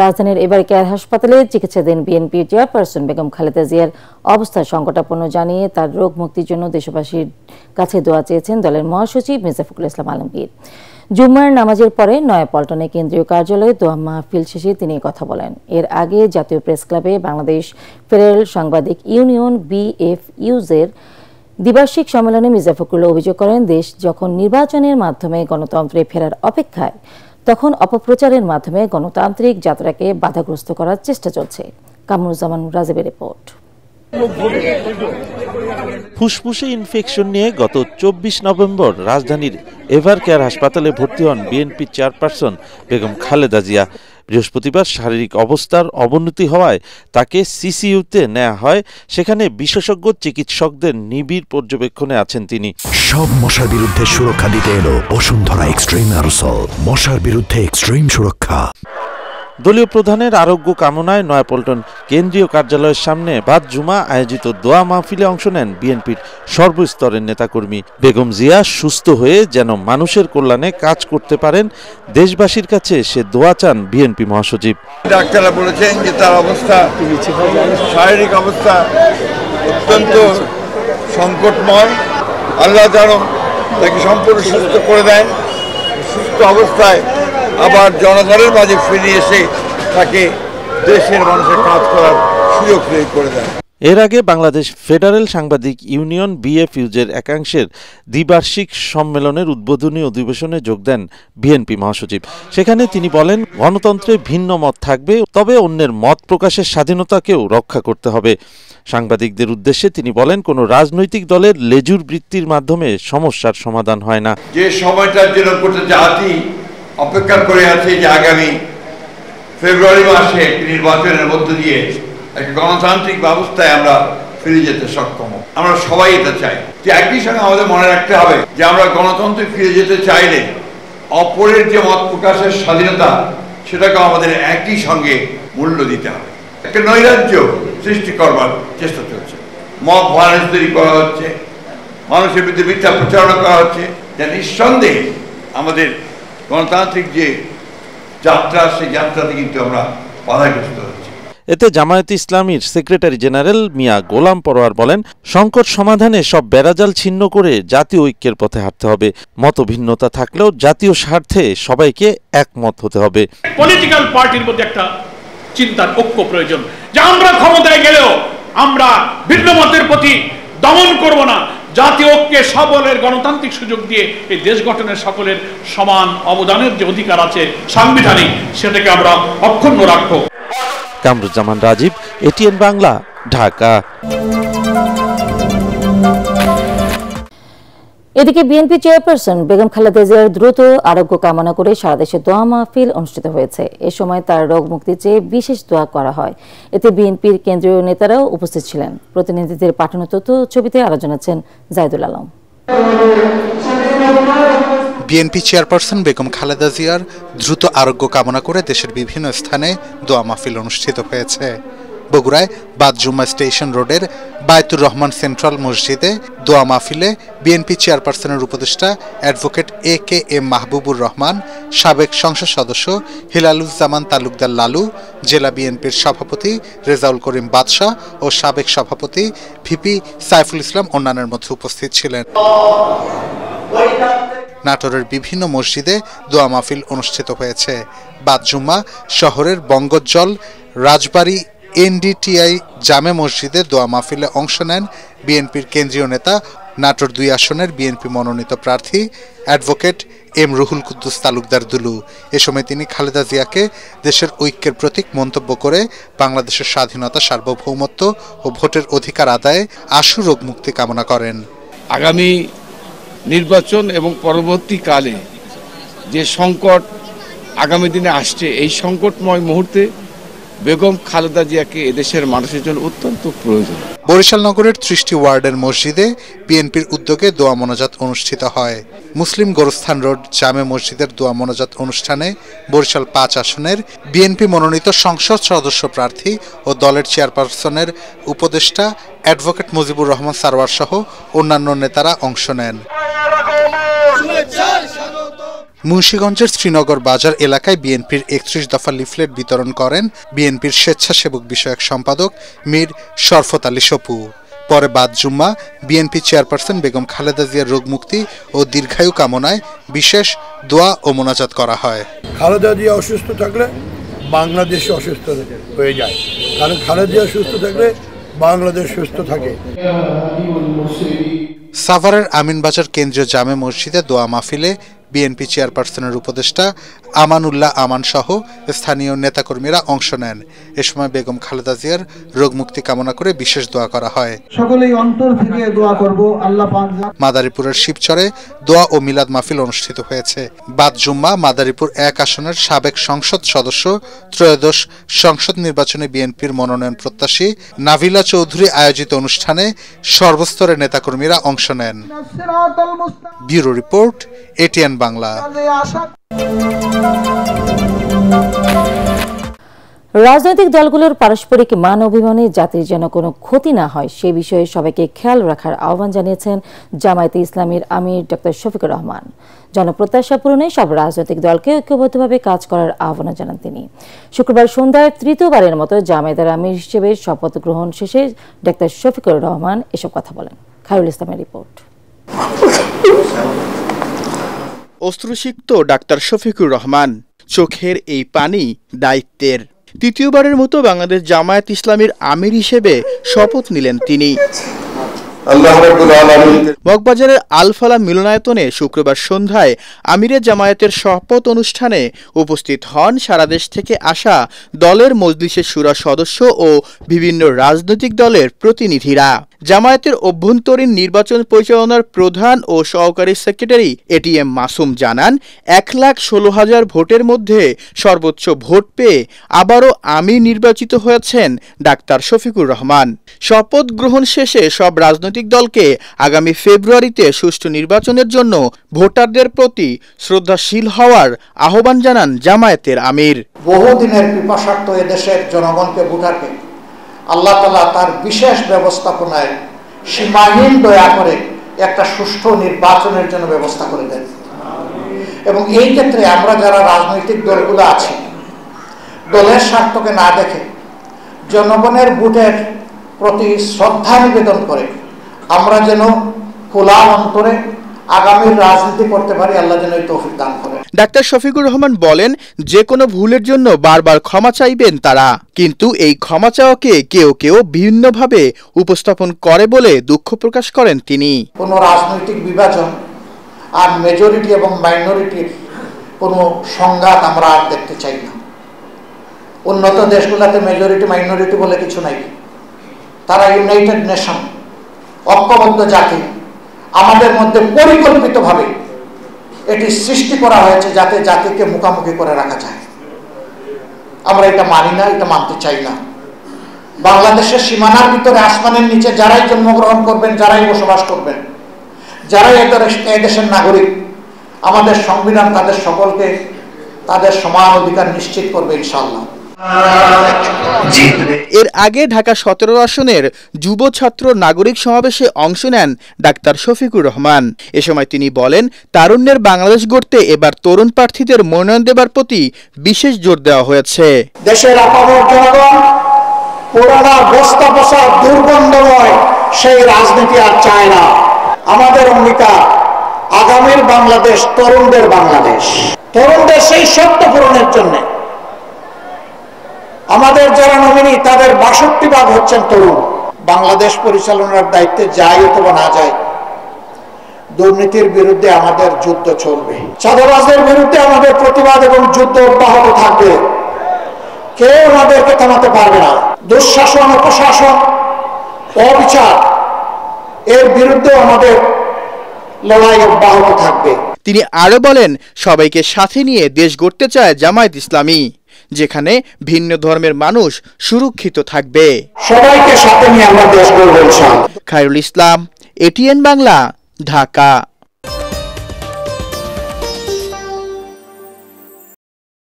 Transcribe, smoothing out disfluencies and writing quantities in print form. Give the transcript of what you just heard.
রাজধানীর এবার কেয়ার হাসপাতালে চিকিৎসাধীন বিএনপি চেয়ারপারসন বেগম খালেদা জিয়ার অবস্থা সংকটাপন্ন জানিয়ে তার রোগ মুক্তির জন্য দেশবাসীর কাছে দোয়া চেয়েছেন দলের মহাসচিব মির্জা ফখরুল ইসলাম আলমগীর। জুম্মার নামাজের পরে নয়াপল্টনে কেন্দ্রীয় কার্যালয়ে দোয়া মাহফিল শেষে তিনি কথা বলেন। এর আগে জাতীয় প্রেস ক্লাবে বাংলাদেশ ফেডারেল সাংবাদিক ইউনিয়ন BFU's-এর দ্বিবার্ষিক সম্মেলনে মির্জা ফখরুল অভিযোগ করেন, দেশ যখন নির্বাচনের মাধ্যমে গণতন্ত্রে ফেরার অপেক্ষায়, তখন অপপ্রচারের মাধ্যমে গণতান্ত্রিক যাত্রাকে বাধাগ্রস্ত করার চেষ্টা চলছে। কামরুজ্জামান রাজীবের রিপোর্ট। ফুসফুসে ইনফেকশন নিয়ে গত 24 নভেম্বর রাজধানীর এভার কেয়ার হাসপাতালে ভর্তি হন বিএনপি চেয়ারপারসন বেগম খালেদা জিয়া। বৃহস্পতিবার শারীরিক অবস্থার অবনতি হওয়ায় তাকে সিসিইউতে নেওয়া হয়। সেখানে বিশেষজ্ঞ চিকিৎসকদের নিবিড় পর্যবেক্ষণে আছেন তিনি। সব মশার বিরুদ্ধে সুরক্ষা দিতে এলো বসুন্ধরা এক্সট্রিম অ্যারোসল, মশার বিরুদ্ধে এক্সট্রিম সুরক্ষা। দলীয় প্রধানের আরোগ্য কামনায় নয়াপল্টন কেন্দ্রীয় কার্যালয়ের সামনে বাদ জুমা আয়োজিত দোয়া মাহফিলে অংশ নেন বিএনপির সর্বস্তরের নেতাকর্মী। বেগম জিয়া সুস্থ হয়ে যেন মানুষের কল্যাণে কাজ করতে পারেন, দেশবাসীর কাছে সে দোয়া চান বিএনপি মহাসচিব। ডাক্তাররা বলেছেন যে তার অবস্থা, শারীরিক অবস্থা অত্যন্ত সংকটময়। আল্লাহ যেন তাকে সম্পূর্ণ সুস্থ করে দেন, সুস্থ অবস্থায় আবার জনগণের মাঝে ফিরে এসে তাকে দেশের মানুষের কাজ করার সুযোগ করে দেন। এর আগে বাংলাদেশ ফেডারেল সাংবাদিক ইউনিয়ন BFU's-এর একাংশের দ্বিবার্ষিক সম্মেলনের উদ্বোধনী অধিবেশনে যোগ দেন বিএনপি মহাসচিব। সেখানে তিনি বলেন, গণতন্ত্রে ভিন্ন মত থাকবে, তবে অন্যের মত প্রকাশের স্বাধীনতাকেও রক্ষা করতে হবে। সাংবাদিকদের উদ্দেশ্যে তিনি বলেন, কোনো রাজনৈতিক দলের লেজুর বৃত্তির মাধ্যমে সমস্যার সমাধান হয় না। যে সময়টার জন্য গোটা জাতি অপেক্ষা করে আছে যে আগামী ফেব্রুয়ারি মাসে একটি নির্বাচনের মধ্য দিয়ে একটা গণতান্ত্রিক ব্যবস্থায় আমরা ফিরে যেতে সক্ষম। আমরা সবাই এটা চাই। যে একই সঙ্গে আমাদের মনে রাখতে হবে যে আমরা গণতন্ত্রে ফিরে যেতে চাইলে অপরের যে মত প্রকাশের স্বাধীনতা, সেটাকে আমাদের একই সঙ্গে মূল্য দিতে হবে। একটা নৈরাজ্য সৃষ্টি করবার চেষ্টা চলছে, মব ভায়োলেন্স তৈরি করা হচ্ছে, মানুষের বিরুদ্ধে মিথ্যা প্রচারণা করা হচ্ছে, যা নিঃসন্দেহে আমাদের গণতান্ত্রিক যে যাত্রা, সেই যাত্রাতে কিন্তু আমরা বাধাগ্রস্ত হচ্ছি। এতে জামায়াতে ইসলামীর সেক্রেটারি জেনারেল মিয়া গোলাম পরোয়ার বলেন, সংকট সমাধানে সব বেড়াজাল ছিন্ন করে জাতীয় ঐক্যের পথে হাঁটতে হবে। মতভিন্নতা থাকলেও জাতীয় স্বার্থে সবাইকে একমত হতে হবে। পলিটিক্যাল পার্টির মধ্যে একটা চিন্তার ঐক্য প্রয়োজন, যে আমরা ক্ষমতায় গেলেও আমরা ভিন্ন মতের প্রতি দমন করব না। জাতীয় ঐক্যে সকলের গণতান্ত্রিক সুযোগ দিয়ে এই দেশ গঠনের সকলের সমান অবদানের যে অধিকার আছে সাংবিধানিক, সেটাকে আমরা অক্ষুণ্ণ রাখবো। কামরুজ্জামান রাজীব, ATN বাংলা, ঢাকা। এদিকে বিএনপি চেয়ারপারসন বেগম খালেদা জিয়ার দ্রুত আরোগ্য কামনা করে সারা দেশে দোয়া মাহফিল অনুষ্ঠিত হয়েছে। এ সময় তার রোগ মুক্তি চেয়ে বিশেষ দোয়া করা হয়। এতে বিএনপির কেন্দ্রীয় নেতারাও উপস্থিত ছিলেন। প্রতিনিধিদের পাঠানো তথ্য ছবিতে আরো জানাচ্ছেন জাহিদুল আলম। বিএনপি চেয়ারপারসন বেগম খালেদা জিয়ার দ্রুত আরোগ্য কামনা করে দেশের বিভিন্ন স্থানে দোয়া মাহফিল অনুষ্ঠিত হয়েছে। বগুড়ায় বাদজুম্মা স্টেশন রোডের বায়তুর রহমান সেন্ট্রাল মসজিদে দোয়া মাহফিলে বিএনপি চেয়ারপারসনের উপদেষ্টা অ্যাডভোকেট AKM মাহবুবুর রহমান, সাবেক সংসদ সদস্য হিলালুজ্জামান তালুকদার লালু, জেলা বিএনপির সভাপতি রেজাউল করিম বাদশাহ ও সাবেক সভাপতি VP সাইফুল ইসলাম অন্যান্যের মধ্যে উপস্থিত ছিলেন। নাটোরের বিভিন্ন মসজিদে দোয়া মাহফিল অনুষ্ঠিত হয়েছে। বাদজুম্মা শহরের বঙ্গজ্জল রাজবাড়ী NDTI জামে মসজিদে দোয়া মাহফিলে অংশ নেন বিএনপির কেন্দ্রীয় নেতা, নাটোর 2 আসনের বিএনপি মনোনীত প্রার্থী অ্যাডভোকেট M রুহুল কুদ্দুস তালুকদার দুলু। এ সময় তিনি খালেদা জিয়াকে দেশের ঐক্যের প্রতীক মন্তব্য করে বাংলাদেশের স্বাধীনতা, সার্বভৌমত্ব ও ভোটের অধিকার আদায়ে আশু রোগ মুক্তি কামনা করেন। আগামী নির্বাচন এবং পরবর্তীকালে যে সংকট আগামী দিনে আসছে, এই সংকটময় মুহূর্তে বেগম খালেদা জিয়াকে এদেশের মানুষের জন্য অত্যন্ত প্রয়োজন। বরিশাল নগরের 30টি ওয়ার্ডের মসজিদে বিএনপির উদ্যোগে দোয়া মোনাজাত অনুষ্ঠিত হয়। মুসলিম গোরস্থান রোড জামে মসজিদের দোয়া মোনাজাত অনুষ্ঠানে বরিশাল 5 আসনের বিএনপি মনোনীত সংসদ সদস্য প্রার্থী ও দলের চেয়ারপারসনের উপদেষ্টা অ্যাডভোকেট মুজিবুর রহমান সারওয়ার সহ অন্যান্য নেতারা অংশ নেন। মুন্সিগঞ্জের শ্রীনগর বাজার এলাকায় বিএনপির ৩১ দফা লিফলেট বিতরণ করেন বিএনপির স্বেচ্ছাসেবক বিষয়ক সম্পাদক মীর শরফত আলী সপু। পরে বাদ জুম্মা বিএনপি চেয়ারপারসন বেগম খালেদা জিয়ার রোগমুক্তি ও দীর্ঘায়ু কামনায় বিশেষ দোয়া ও মোনাজাত করা হয়। খালেদা জিয়া অসুস্থ থাকলে বাংলাদেশ অসুস্থ হয়ে যায়, কারণ খালেদা জিয়া সুস্থ থাকলে বাংলাদেশ সুস্থ থাকে। সাভারের আমিনবাজার কেন্দ্রীয় জামে মসজিদে দোয়া মাহফিলে বিএনপি চেয়ারপারসনের উপদেষ্টা আমানুল্লাহ আমান সহ স্থানীয় নেতাকর্মীরা অংশ নেন। এ সময় বেগম খালেদা জিয়ার রোগমুক্তি কামনা করে বিশেষ দোয়া করা হয়। সকলেই অন্তর থেকে দোয়া করব আল্লাহ পাক। মাদারীপুরের শিবচরে দোয়া ও মিলাদ মাহফিল অনুষ্ঠিত হয়েছে। বাদ জুম্মা মাদারীপুর ১ আসনের সাবেক সংসদ সদস্য ত্রয়োদশ সংসদ নির্বাচনে বিএনপির মনোনয়ন প্রত্যাশী নাভিলা চৌধুরী আয়োজিত অনুষ্ঠানে সর্বস্তরের নেতাকর্মীরা অংশ নেন। Bureau report, ATN Bangla. রাজনৈতিক দলগুলোর পারস্পরিক মান অভিমানে জাতির যেন কোনো ক্ষতি না হয় সে বিষয়ে সবাইকে খেয়াল রাখার আহ্বান জানিয়েছেন জামায়াতে ইসলামীর আমির ডক্টর শফিকুর রহমান। জনপ্রত্যাশা পূরণে সব রাজনৈতিক দলকে ঐক্যবদ্ধভাবে কাজ করার আহ্বান জানান তিনি। শুক্রবার সন্ধ্যায় তৃতীয়বারের মতো জামায়াতের আমির হিসেবে শপথ গ্রহণ শেষে ডক্টর শফিকুর রহমান এসব কথা বলেন। খায়রুল ইসলামের রিপোর্ট। অস্ত্রসিক্ত ডাক্তার শফিকুর রহমান, চোখের এই পানি দায়িত্বের। তৃতীয়বারের মতো বাংলাদেশ জামায়াত ইসলামীর আমির হিসেবে শপথ নিলেন তিনি। মগবাজারের আলফালা মিলনায়তনে শুক্রবার সন্ধ্যায় আমিরে জামায়াতের শপথ অনুষ্ঠানে উপস্থিত হন সারা দেশ থেকে আসা দলের মজলিসে শুরা সদস্য ও বিভিন্ন রাজনৈতিক দলের প্রতিনিধিরা। জামায়াতের অভ্যন্তরীণ নির্বাচন পরিচালনার প্রধান ও সহকারী সেক্রেটারি এটিএম মাসুম জানান, ১,১৬,০০০ ভোটের মধ্যে সর্বোচ্চ ভোট পেয়ে আবারও আমির নির্বাচিত হয়েছেন ডাক্তার শফিকুর রহমান। শপথ গ্রহণ শেষে সব রাজনৈতিক দলকে আগামী ফেব্রুয়ারিতে সুষ্ঠু নির্বাচনের জন্য ভোটারদের প্রতি শ্রদ্ধাশীল হওয়ার আহ্বান জানান জামায়াতের আমির। বহুদিনের পিপাসার্থ এদেশের জনগণকে, ভোটারকে আল্লাহ তাআলা তার বিশেষ ব্যবস্থাপনায় সীমাহীন দয়া করে একটা সুষ্ঠু নির্বাচনের জন্য ব্যবস্থা করে দেন। এবং এই ক্ষেত্রে আমরা যারা রাজনৈতিক দলগুলো আছি, দলের স্বার্থকে না দেখে জনগণের ভোটের প্রতি শ্রদ্ধা নিবেদন করে আমরা যেন খোলা অন্তরে আগামীর রাজনীতি করতে পারি, আল্লাহ যেন তৌফিক দান করেন। ডাক্তার শফিকুর রহমান বলেন, যে কোনো ভুলের জন্য বারবার ক্ষমা চাইবেন তারা, কিন্তু এই ক্ষমা চাওয়াকে কেউ কেউ ভিন্নভাবে উপস্থাপন করে বলে দুঃখ প্রকাশ করেন তিনি। কোনো রাজনৈতিক বিভাজন আর মেজরিটি এবং মাইনরিটির কোনো সংঘাত আমরা আর দেখতে চাই না। উন্নত দেশগুলোতে মেজরিটি মাইনরিটি বলে কিছু নাই, তারা ইউনাইটেড নেশন, ঐক্যবদ্ধ জাতি। আমাদের মধ্যে পরিকল্পিতভাবে এটি সৃষ্টি করা হয়েছে যাতে জাতিকে মুখোমুখি করে রাখা যায়। আমরা এটা মানি না, এটা মানতে চাই না। বাংলাদেশের সীমানার ভিতরে, আসমানের নিচে যারাই জন্মগ্রহণ করবেন, যারাই বসবাস করবেন, যারাই এই দেশের নাগরিক, আমাদের সংবিধান তাদের সকলকে তাদের সমান অধিকার নিশ্চিত করবে ইনশাআল্লাহ। এর আগে ঢাকা ১৭ আসনের যুব ছাত্র নাগরিক সমাবেশে অংশ নেন ডাক্তার শফিকুর রহমান। এ সময় তিনি বলেন, তারুণ্যের বাংলাদেশ গড়তে এবার তরুণ প্রার্থীদের মনোনয়ন দেবার প্রতি বিশেষ জোর দেওয়া হয়েছে। দেশের আপামর জনগণ পুরানা বস্তা বসা দুর্গন্ধময় সেই রাজনীতি আর চায় না। আমাদের অঙ্গীকার আগামীর বাংলাদেশ তরুণদের বাংলাদেশ। তরুণদের সেই স্বপ্ন পূরণের জন্য আমাদের যারা নমিনি তাদের ৬২% হচ্ছেন তরুণ। বাংলাদেশ পরিচালনার দায়িত্বে যাই অথবা না যায়, দুর্নীতির বিরুদ্ধে আমাদের যুদ্ধ চলবে, চাঁদাবাজদের বিরুদ্ধে আমাদের প্রতিবাদ এবং যুদ্ধ অব্যাহত থাকবে। কেউ আমাদেরকে থামাতে পারবে না। দুঃশাসন, অপশাসন, অবিচার এর বিরুদ্ধে আমাদের লড়াই অব্যাহত থাকবে। তিনি আরো বলেন, সবাইকে সাথে নিয়ে দেশ গড়তে চায় জামায়াত ইসলামী, যেখানে ভিন্ন ধর্মের মানুষ সুরক্ষিত থাকবে। সবাইকে সাথে নিয়ে আমরা দেশ গড়ব ইনশাআল্লাহ। খায়রুল ইসলাম, এটিএন বাংলা, ঢাকা।